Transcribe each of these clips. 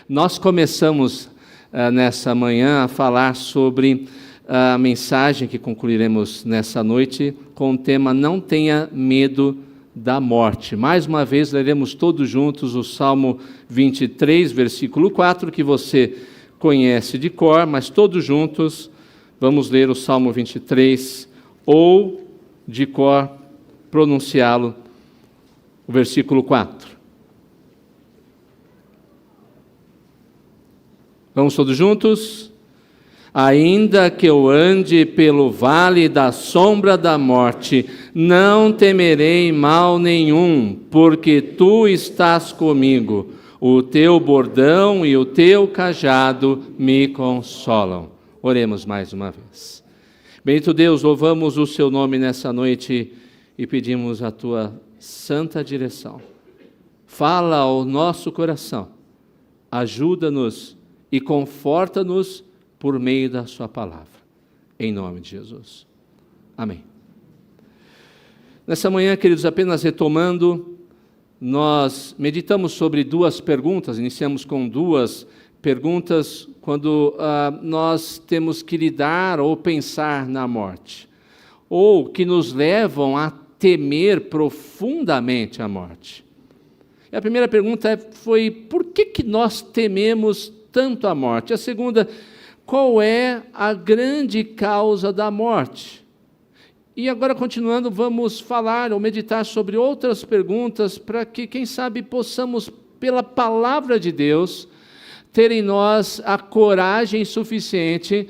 Nós começamos nessa manhã a falar sobre a mensagem que concluiremos nessa noite com o tema Não tenha medo da morte. Mais uma vez leremos todos juntos o Salmo 23, versículo 4, que você conhece de cor, mas todos juntos vamos ler o Salmo 23, ou de cor pronunciá-lo, o versículo 4. Vamos todos juntos? Ainda que eu ande pelo vale da sombra da morte, não temerei mal nenhum, porque tu estás comigo. O teu bordão e o teu cajado me consolam. Oremos mais uma vez. Bendito Deus, louvamos o seu nome nessa noite e pedimos a tua santa direção. Fala ao nosso coração, ajuda-nos e conforta-nos por meio da sua palavra. Em nome de Jesus. Amém. Nessa manhã, queridos, apenas retomando, nós meditamos sobre duas perguntas, iniciamos com duas perguntas quando nós temos que lidar ou pensar na morte, ou que nos levam a temer profundamente a morte. E a primeira pergunta foi, por que nós tememos tanto a morte? A segunda, qual é a grande causa da morte? E agora, continuando, vamos falar ou meditar sobre outras perguntas para que, quem sabe, possamos, pela palavra de Deus, ter em nós a coragem suficiente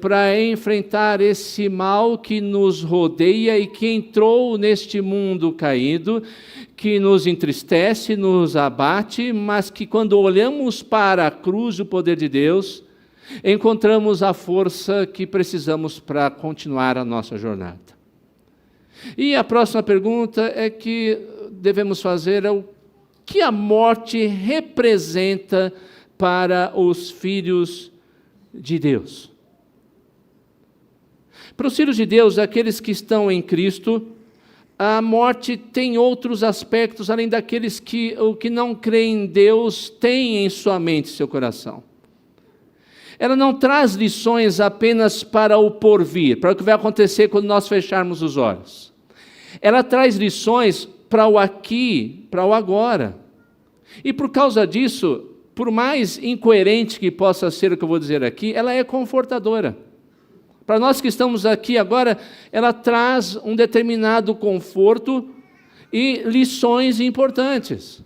para enfrentar esse mal que nos rodeia e que entrou neste mundo caído, que nos entristece, nos abate, mas que quando olhamos para a cruz, o poder de Deus, encontramos a força que precisamos para continuar a nossa jornada. E a próxima pergunta é que devemos fazer é o que a morte representa para os filhos de Deus. Para os filhos de Deus, aqueles que estão em Cristo, a morte tem outros aspectos, além daqueles que não creem em Deus têm em sua mente, seu coração. Ela não traz lições apenas para o porvir, para o que vai acontecer quando nós fecharmos os olhos. Ela traz lições para o aqui, para o agora. E por causa disso, por mais incoerente que possa ser o que eu vou dizer aqui, ela é confortadora. Para nós que estamos aqui agora, ela traz um determinado conforto e lições importantes.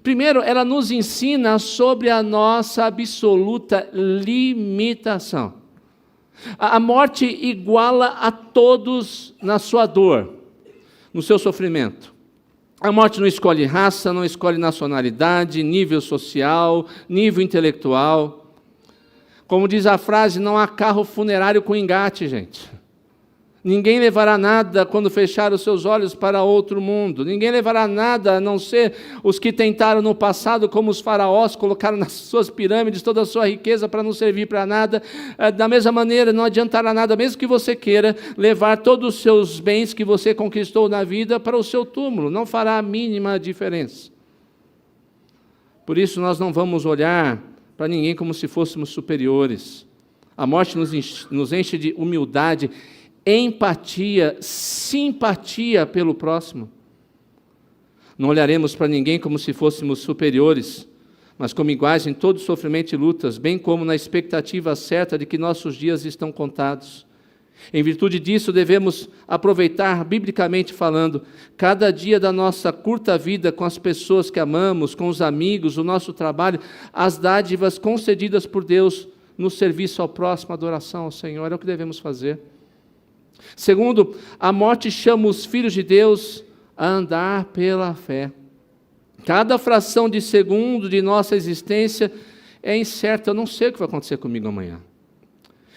Primeiro, ela nos ensina sobre a nossa absoluta limitação. A morte iguala a todos na sua dor, no seu sofrimento. A morte não escolhe raça, não escolhe nacionalidade, nível social, nível intelectual. Como diz a frase, não há carro funerário com engate, gente. Ninguém levará nada quando fechar os seus olhos para outro mundo. Ninguém levará nada, a não ser os que tentaram no passado, como os faraós, colocaram nas suas pirâmides toda a sua riqueza para não servir para nada. Da mesma maneira, não adiantará nada, mesmo que você queira levar todos os seus bens que você conquistou na vida para o seu túmulo. Não fará a mínima diferença. Por isso, nós não vamos olhar para ninguém como se fôssemos superiores. A morte nos enche de humildade, empatia, simpatia pelo próximo. Não olharemos para ninguém como se fôssemos superiores, mas como iguais em todo sofrimento e lutas, bem como na expectativa certa de que nossos dias estão contados. Em virtude disso, devemos aproveitar, biblicamente falando, cada dia da nossa curta vida com as pessoas que amamos, com os amigos, o nosso trabalho, as dádivas concedidas por Deus no serviço ao próximo, adoração ao Senhor, é o que devemos fazer. Segundo, a morte chama os filhos de Deus a andar pela fé. Cada fração de segundo de nossa existência é incerta. Eu não sei o que vai acontecer comigo amanhã.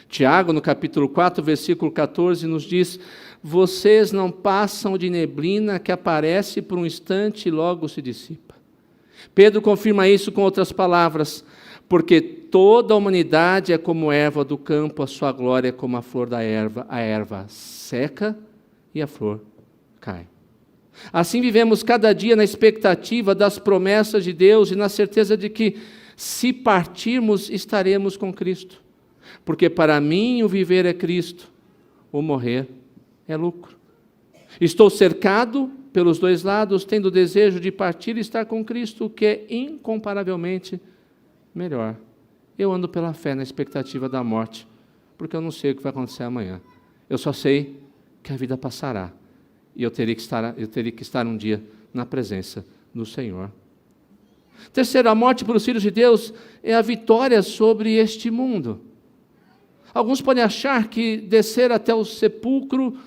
Tiago, no capítulo 4, versículo 14, nos diz: vocês não passam de neblina que aparece por um instante e logo se dissipa. Pedro confirma isso com outras palavras: porque toda a humanidade é como erva do campo, a sua glória é como a flor da erva. A erva seca e a flor cai. Assim vivemos cada dia na expectativa das promessas de Deus e na certeza de que, se partirmos, estaremos com Cristo. Porque para mim o viver é Cristo, o morrer é lucro. Estou cercado pelos dois lados, tendo o desejo de partir e estar com Cristo, o que é incomparavelmente melhor. Eu ando pela fé na expectativa da morte, porque eu não sei o que vai acontecer amanhã. Eu só sei que a vida passará e eu teria que estar um dia na presença do Senhor. Terceiro, a morte para os filhos de Deus é a vitória sobre este mundo. Alguns podem achar que descer até o sepulcro,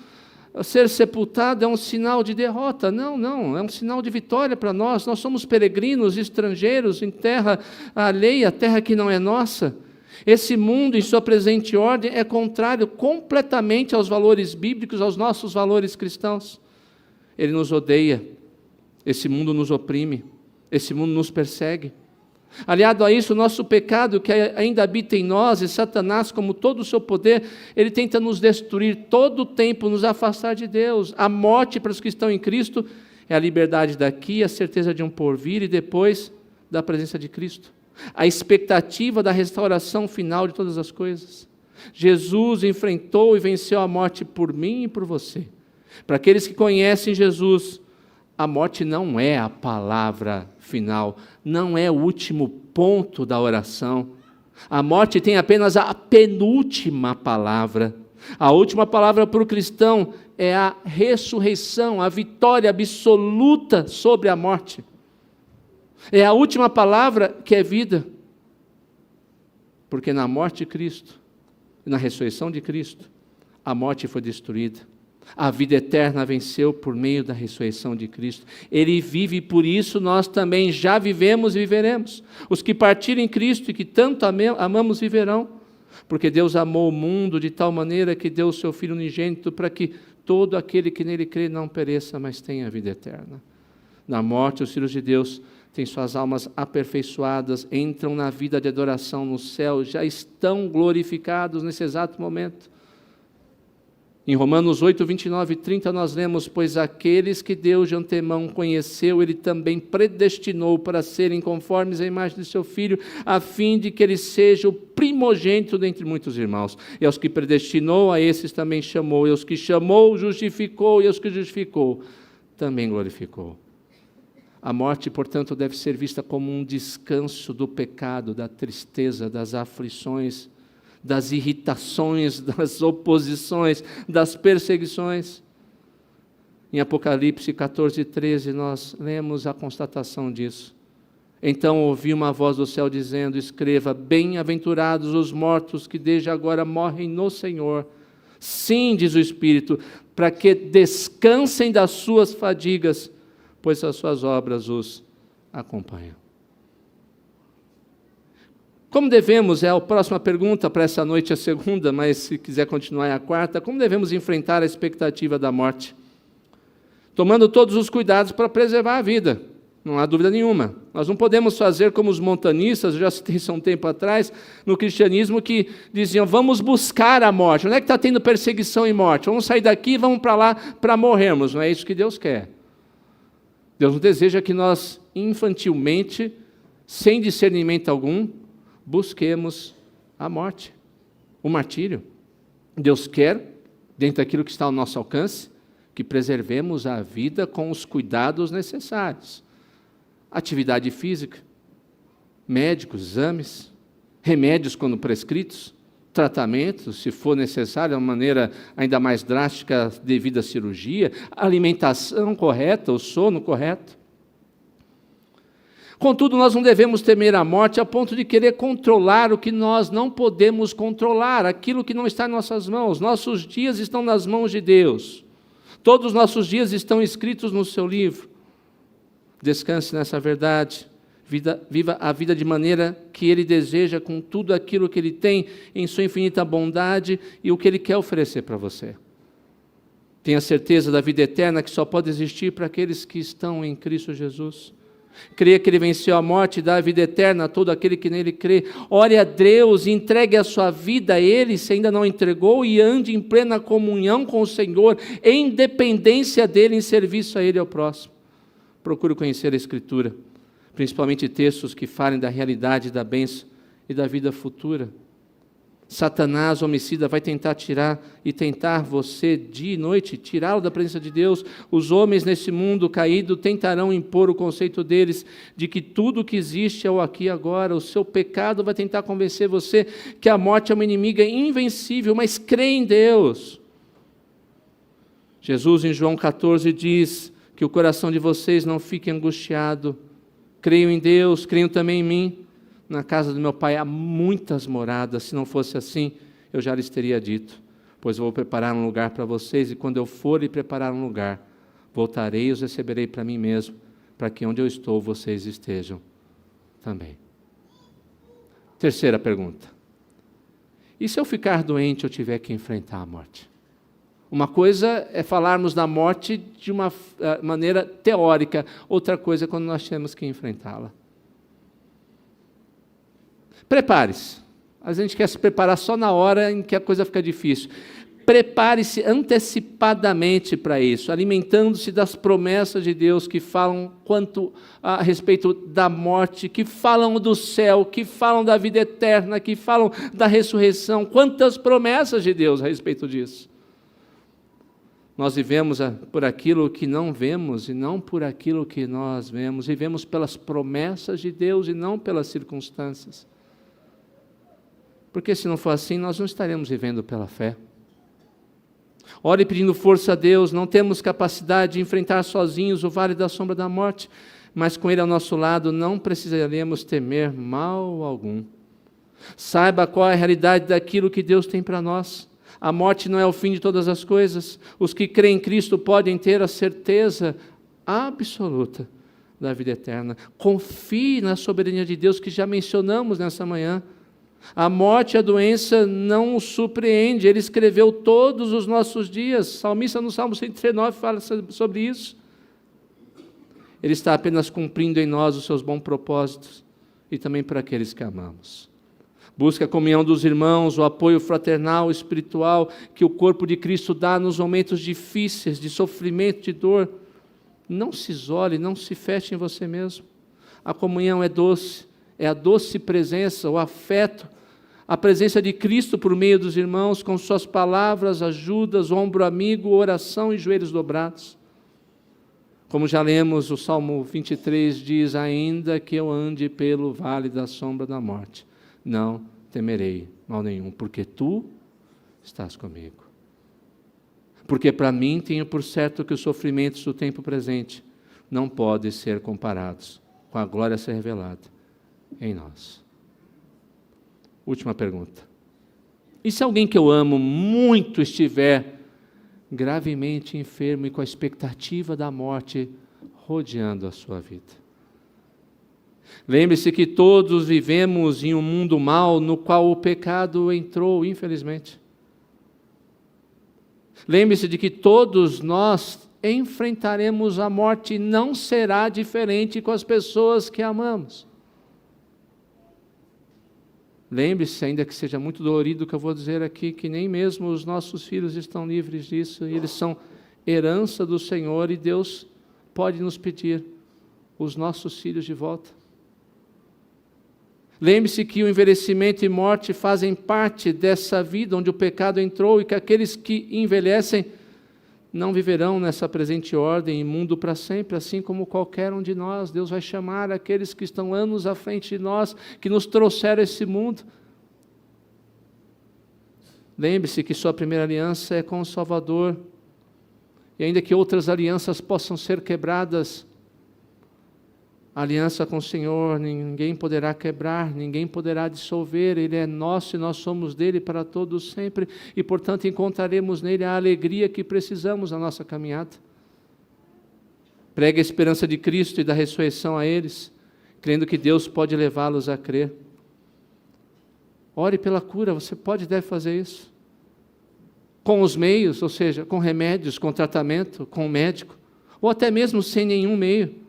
ser sepultado, é um sinal de derrota. Não, é um sinal de vitória para nós. Nós somos peregrinos, estrangeiros, em terra alheia, terra que não é nossa. Esse mundo, em sua presente ordem, é contrário completamente aos valores bíblicos, aos nossos valores cristãos. Ele nos odeia, esse mundo nos oprime, esse mundo nos persegue. Aliado a isso, o nosso pecado que ainda habita em nós, e Satanás, como todo o seu poder, ele tenta nos destruir todo o tempo, nos afastar de Deus. A morte para os que estão em Cristo é a liberdade daqui, a certeza de um porvir e depois da presença de Cristo. A expectativa da restauração final de todas as coisas. Jesus enfrentou e venceu a morte por mim e por você. Para aqueles que conhecem Jesus, a morte não é a palavra final, não é o último ponto da oração. A morte tem apenas a penúltima palavra. A última palavra para o cristão é a ressurreição, a vitória absoluta sobre a morte. É a última palavra que é vida. Porque na morte de Cristo, na ressurreição de Cristo, a morte foi destruída. A vida eterna venceu por meio da ressurreição de Cristo. Ele vive e por isso nós também já vivemos e viveremos. Os que partirem em Cristo e que tanto amamos viverão. Porque Deus amou o mundo de tal maneira que deu o seu Filho unigênito para que todo aquele que nele crê não pereça, mas tenha a vida eterna. Na morte, os filhos de Deus têm suas almas aperfeiçoadas, entram na vida de adoração no céu, já estão glorificados nesse exato momento. Em Romanos 8, 29 e 30 nós lemos: pois aqueles que Deus de antemão conheceu, Ele também predestinou para serem conformes à imagem de seu Filho, a fim de que Ele seja o primogênito dentre muitos irmãos. E aos que predestinou, a esses também chamou, e aos que chamou, justificou, e aos que justificou, também glorificou. A morte, portanto, deve ser vista como um descanso do pecado, da tristeza, das aflições, das irritações, das oposições, das perseguições. Em Apocalipse 14, 13, nós lemos a constatação disso. Então ouvi uma voz do céu dizendo: escreva, bem-aventurados os mortos que desde agora morrem no Senhor. Sim, diz o Espírito, para que descansem das suas fadigas, pois as suas obras os acompanham. Como devemos, é a próxima pergunta para essa noite, a segunda, mas se quiser continuar é a quarta, como devemos enfrentar a expectativa da morte? Tomando todos os cuidados para preservar a vida, não há dúvida nenhuma. Nós não podemos fazer como os montanistas, eu já citei isso há um tempo atrás, no cristianismo, que diziam: vamos buscar a morte. Não é que está tendo perseguição e morte, vamos sair daqui e vamos para lá para morrermos. Não é isso que Deus quer. Deus não deseja que nós, infantilmente, sem discernimento algum, busquemos a morte, o martírio. Deus quer, dentro daquilo que está ao nosso alcance, que preservemos a vida com os cuidados necessários. Atividade física, médicos, exames, remédios quando prescritos, tratamentos, se for necessário, de uma maneira ainda mais drástica devido à cirurgia, alimentação correta, o sono correto. Contudo, nós não devemos temer a morte a ponto de querer controlar o que nós não podemos controlar, aquilo que não está em nossas mãos. Nossos dias estão nas mãos de Deus. Todos os nossos dias estão escritos no seu livro. Descanse nessa verdade. Viva a vida de maneira que Ele deseja, com tudo aquilo que Ele tem em sua infinita bondade e o que Ele quer oferecer para você. Tenha certeza da vida eterna que só pode existir para aqueles que estão em Cristo Jesus. Creia que Ele venceu a morte e dá a vida eterna a todo aquele que nele crê. Ore a Deus e entregue a sua vida a Ele, se ainda não entregou, e ande em plena comunhão com o Senhor, em dependência dEle, em serviço a Ele e ao próximo. Procure conhecer a Escritura, principalmente textos que falem da realidade da bênção e da vida futura. Satanás, homicida, vai tentar você dia e noite, tirá-lo da presença de Deus. Os homens nesse mundo caído tentarão impor o conceito deles de que tudo que existe é o aqui e agora. O seu pecado vai tentar convencer você que a morte é uma inimiga invencível, mas crê em Deus. Jesus, em João 14, diz que o coração de vocês não fique angustiado. Creiam em Deus, creiam também em mim. Na casa do meu Pai há muitas moradas, se não fosse assim, eu já lhes teria dito, pois eu vou preparar um lugar para vocês, e quando eu for e preparar um lugar, voltarei e os receberei para mim mesmo, para que onde eu estou, vocês estejam também. Terceira pergunta: e se eu ficar doente, eu tiver que enfrentar a morte? Uma coisa é falarmos da morte de uma maneira teórica, outra coisa é quando nós temos que enfrentá-la. Prepare-se. A gente quer se preparar só na hora em que a coisa fica difícil. Prepare-se antecipadamente para isso, alimentando-se das promessas de Deus que falam quanto a respeito da morte, que falam do céu, que falam da vida eterna, que falam da ressurreição. Quantas promessas de Deus a respeito disso. Nós vivemos por aquilo que não vemos e não por aquilo que nós vemos. Vivemos pelas promessas de Deus e não pelas circunstâncias. Porque se não for assim, nós não estaremos vivendo pela fé. Ore pedindo força a Deus. Não temos capacidade de enfrentar sozinhos o vale da sombra da morte, mas com Ele ao nosso lado não precisaremos temer mal algum. Saiba qual é a realidade daquilo que Deus tem para nós. A morte não é o fim de todas as coisas. Os que creem em Cristo podem ter a certeza absoluta da vida eterna. Confie na soberania de Deus, que já mencionamos nessa manhã. A morte e a doença não o surpreende. Ele escreveu todos os nossos dias. O salmista no Salmo 139 fala sobre isso. Ele está apenas cumprindo em nós os seus bons propósitos e também para aqueles que amamos. Busca a comunhão dos irmãos, o apoio fraternal, espiritual, que o corpo de Cristo dá nos momentos difíceis, de sofrimento, de dor. Não se isole, não se feche em você mesmo. A comunhão é doce, é a doce presença, o afeto, a presença de Cristo por meio dos irmãos, com suas palavras, ajudas, ombro amigo, oração e joelhos dobrados. Como já lemos, o Salmo 23 diz: ainda que eu ande pelo vale da sombra da morte, não temerei mal nenhum, porque tu estás comigo. Porque para mim tenho por certo que os sofrimentos do tempo presente não podem ser comparados com a glória a ser revelada em nós. Última pergunta: e se alguém que eu amo muito estiver gravemente enfermo e com a expectativa da morte rodeando a sua vida? Lembre-se que todos vivemos em um mundo mau no qual o pecado entrou, infelizmente. Lembre-se de que todos nós enfrentaremos a morte, e não será diferente com as pessoas que amamos. Lembre-se, ainda que seja muito dolorido o que eu vou dizer aqui, que nem mesmo os nossos filhos estão livres disso, e eles são herança do Senhor, e Deus pode nos pedir os nossos filhos de volta. Lembre-se que o envelhecimento e morte fazem parte dessa vida onde o pecado entrou, e que aqueles que envelhecem não viverão nessa presente ordem e mundo para sempre, assim como qualquer um de nós. Deus vai chamar aqueles que estão anos à frente de nós, que nos trouxeram esse mundo. Lembre-se que sua primeira aliança é com o Salvador, e ainda que outras alianças possam ser quebradas, a aliança com o Senhor ninguém poderá quebrar, ninguém poderá dissolver. Ele é nosso e nós somos dele para todos sempre, e portanto encontraremos nele a alegria que precisamos na nossa caminhada. Pregue a esperança de Cristo e da ressurreição a eles, crendo que Deus pode levá-los a crer. Ore pela cura, você pode e deve fazer isso. Com os meios, ou seja, com remédios, com tratamento, com o médico, ou até mesmo sem nenhum meio.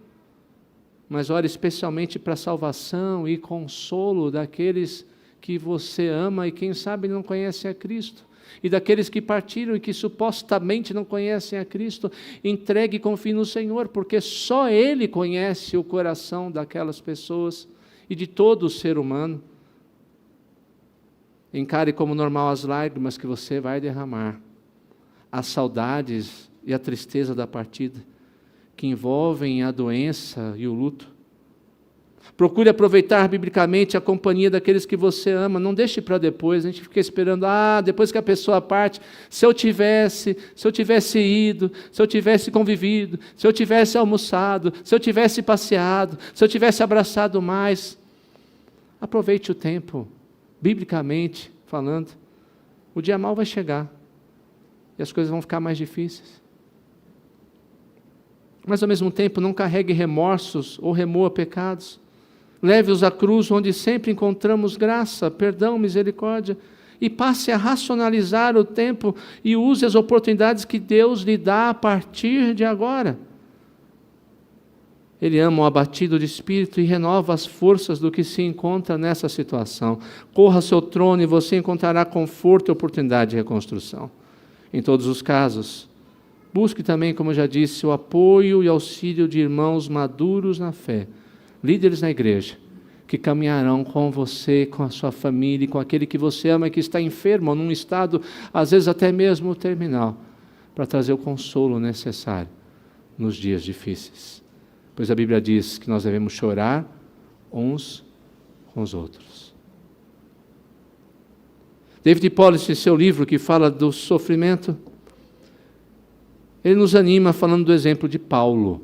mas ore especialmente para a salvação e consolo daqueles que você ama e quem sabe não conhecem a Cristo. E daqueles que partiram e que supostamente não conhecem a Cristo, entregue e confie no Senhor, porque só Ele conhece o coração daquelas pessoas e de todo o ser humano. Encare como normal as lágrimas que você vai derramar, as saudades e a tristeza da partida, que envolvem a doença e o luto. Procure aproveitar biblicamente a companhia daqueles que você ama. Não deixe para depois. A gente fica esperando, depois que a pessoa parte, se eu tivesse ido, se eu tivesse convivido, se eu tivesse almoçado, se eu tivesse passeado, se eu tivesse abraçado mais. Aproveite o tempo, biblicamente falando. O dia mau vai chegar e as coisas vão ficar mais difíceis. Mas ao mesmo tempo não carregue remorsos ou remoa pecados. Leve-os à cruz, onde sempre encontramos graça, perdão, misericórdia, e passe a racionalizar o tempo e use as oportunidades que Deus lhe dá a partir de agora. Ele ama o abatido de espírito e renova as forças do que se encontra nessa situação. Corra ao seu trono e você encontrará conforto e oportunidade de reconstrução. Em todos os casos, busque também, como eu já disse, o apoio e auxílio de irmãos maduros na fé, líderes na igreja, que caminharão com você, com a sua família, e com aquele que você ama e que está enfermo, ou num estado, às vezes até mesmo terminal, para trazer o consolo necessário nos dias difíceis. Pois a Bíblia diz que nós devemos chorar uns com os outros. David Policy, em seu livro que fala do sofrimento, ele nos anima falando do exemplo de Paulo.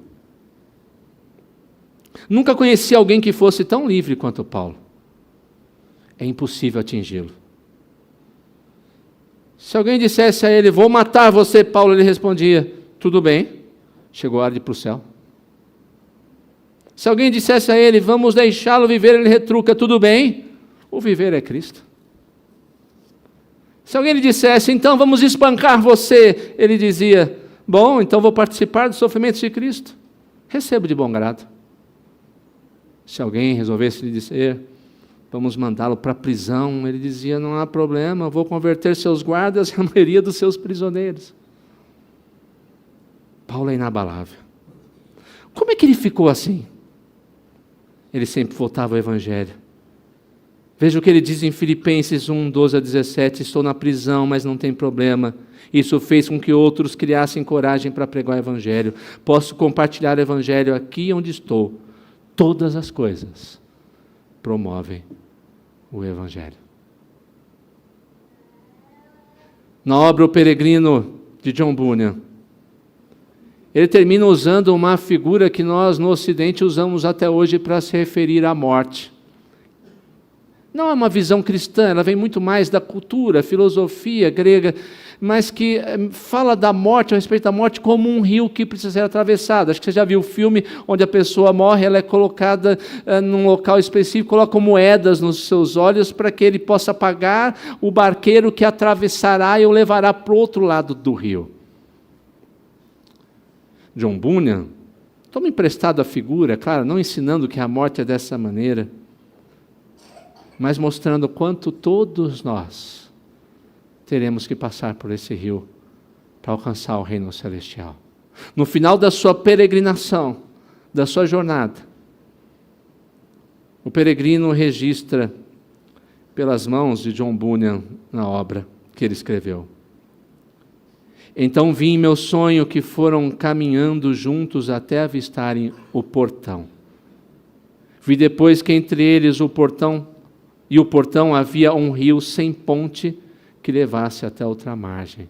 Nunca conheci alguém que fosse tão livre quanto Paulo. É impossível atingi-lo. Se alguém dissesse a ele, vou matar você, Paulo, ele respondia, tudo bem, chegou a hora de ir para o céu. Se alguém dissesse a ele, vamos deixá-lo viver, ele retruca, tudo bem, o viver é Cristo. Se alguém lhe dissesse, então vamos espancar você, ele dizia, bom, então vou participar dos sofrimentos de Cristo. Recebo de bom grado. Se alguém resolvesse lhe dizer, vamos mandá-lo para a prisão, ele dizia, não há problema, vou converter seus guardas e a maioria dos seus prisioneiros. Paulo é inabalável. Como é que ele ficou assim? Ele sempre voltava ao Evangelho. Veja o que ele diz em Filipenses 1, 12 a 17, estou na prisão, mas não tem problema. Isso fez com que outros criassem coragem para pregar o Evangelho. Posso compartilhar o Evangelho aqui onde estou. Todas as coisas promovem o Evangelho. Na obra O Peregrino, de John Bunyan, ele termina usando uma figura que nós no Ocidente usamos até hoje para se referir à morte. Não é uma visão cristã, ela vem muito mais da cultura, filosofia grega, mas que fala da morte, a respeito da morte, como um rio que precisa ser atravessado. Acho que você já viu o filme onde a pessoa morre, ela é colocada num local específico, coloca moedas nos seus olhos para que ele possa pagar o barqueiro que atravessará e o levará para o outro lado do rio. John Bunyan toma emprestado a figura, claro, não ensinando que a morte é dessa maneira, mas mostrando quanto todos nós teremos que passar por esse rio para alcançar o reino celestial. No final da sua peregrinação, da sua jornada, o peregrino registra pelas mãos de John Bunyan na obra que ele escreveu. Então vi em meu sonho que foram caminhando juntos até avistarem o portão. Vi depois que entre eles o portão havia um rio sem ponte que levasse até outra margem.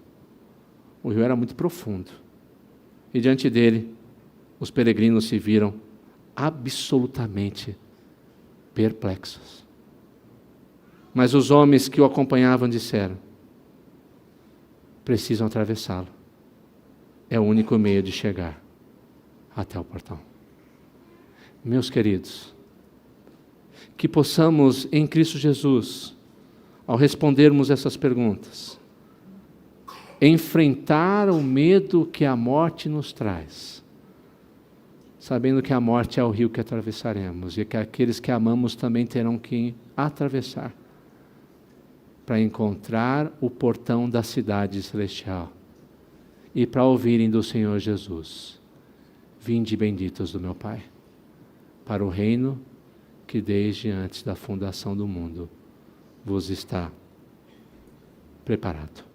O rio era muito profundo. E diante dele, os peregrinos se viram absolutamente perplexos. Mas os homens que o acompanhavam disseram, precisam atravessá-lo. É o único meio de chegar até o portão. Meus queridos, que possamos em Cristo Jesus, ao respondermos essas perguntas, enfrentar o medo que a morte nos traz, sabendo que a morte é o rio que atravessaremos e que aqueles que amamos também terão que atravessar para encontrar o portão da cidade celestial e para ouvirem do Senhor Jesus: vinde benditos do meu Pai, para o reino que desde antes da fundação do mundo vos está preparado.